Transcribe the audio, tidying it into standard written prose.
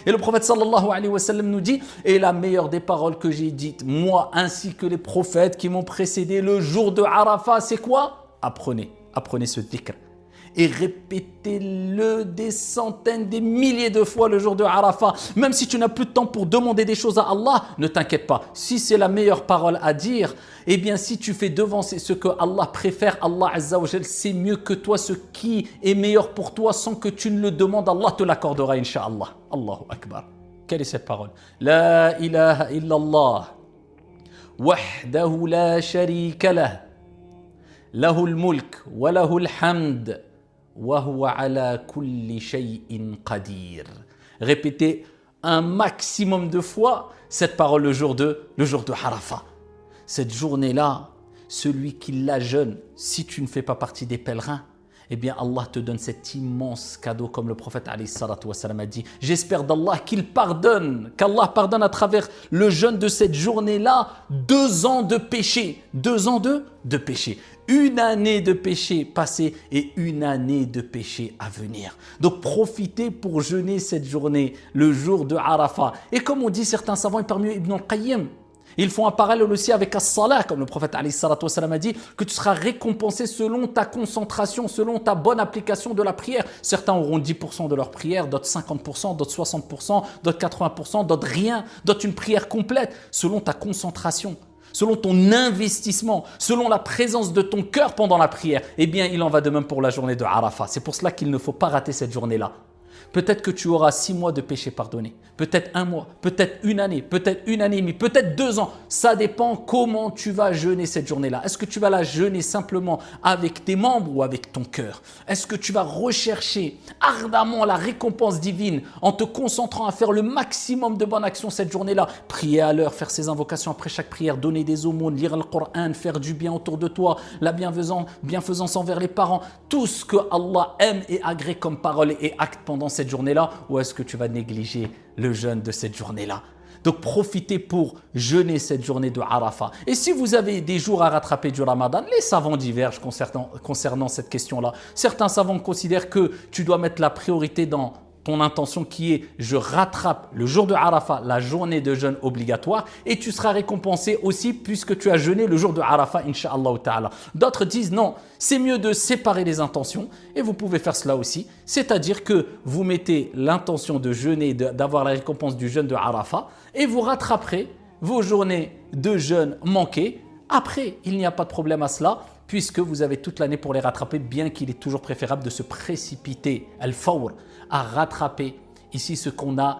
Et le prophète sallallahu alayhi wa sallam nous dit, et la meilleure des paroles que j'ai dites, moi ainsi que les prophètes qui m'ont précédé le jour de Arafat, c'est quoi? Apprenez ce dhikr. Et répétez-le des centaines, des milliers de fois le jour de Arafat. Même si tu n'as plus de temps pour demander des choses à Allah, ne t'inquiète pas. Si c'est la meilleure parole à dire, eh bien si tu fais devancer ce que Allah préfère, Allah Azza wa Jal sait mieux que toi ce qui est meilleur pour toi sans que tu ne le demandes. Allah te l'accordera, Inch'Allah. Allahu Akbar. Quelle est cette parole? La ilaha illallah. Wahdahu la sharika lah. Lahul mulk wa lahul hamd. Répétez un maximum de fois cette parole le jour de Arafat. Cette journée-là, celui qui la jeûne, si tu ne fais pas partie des pèlerins, eh bien Allah te donne cet immense cadeau comme le prophète alayhi salatu wa salam a dit. J'espère d'Allah qu'il pardonne, qu'Allah pardonne à travers le jeûne de cette journée-là 2 ans de péché. 2 ans de péché. 1 année de péché passé et 1 année de péché à venir. Donc profitez pour jeûner cette journée, le jour de Arafat. Et comme on dit certains savants, et parmi eux Ibn al-Qayyim, ils font un parallèle aussi avec as-salat, comme le prophète alayhi salatu wa salam a dit, que tu seras récompensé selon ta concentration, selon ta bonne application de la prière. Certains auront 10% de leur prière, d'autres 50%, d'autres 60%, d'autres 80%, d'autres rien, d'autres une prière complète, selon ta concentration, selon ton investissement, selon la présence de ton cœur pendant la prière. Eh bien, il en va de même pour la journée de Arafat. C'est pour cela qu'il ne faut pas rater cette journée-là. Peut-être que tu auras 6 mois de péché pardonné, peut-être 1 mois, peut-être 1 année, peut-être 1 année et demie, peut-être 2 ans. Ça dépend comment tu vas jeûner cette journée-là. Est-ce que tu vas la jeûner simplement avec tes membres ou avec ton cœur? Est-ce que tu vas rechercher ardemment la récompense divine en te concentrant à faire le maximum de bonnes actions cette journée-là? Prier à l'heure, faire ses invocations après chaque prière, donner des aumônes, lire le Coran, faire du bien autour de toi, la bienfaisance envers les parents, tout ce que Allah aime et agrée comme parole et acte pendant cette journée-là, ou est-ce que tu vas négliger le jeûne de cette journée-là? Donc profitez pour jeûner cette journée de Arafat. Et si vous avez des jours à rattraper du Ramadan, les savants divergent concernant cette question-là. Certains savants considèrent que tu dois mettre la priorité dans ton intention qui est je rattrape le jour de Arafat, la journée de jeûne obligatoire, et tu seras récompensé aussi puisque tu as jeûné le jour de Arafat, Inch'Allah ta'ala. D'autres disent non, c'est mieux de séparer les intentions et vous pouvez faire cela aussi, c'est-à-dire que vous mettez l'intention de jeûner, d'avoir la récompense du jeûne de Arafat et vous rattraperez vos journées de jeûne manquées. Après, il n'y a pas de problème à cela, puisque vous avez toute l'année pour les rattraper, bien qu'il est toujours préférable de se précipiter, al-fawr, à rattraper ici ce qu'on a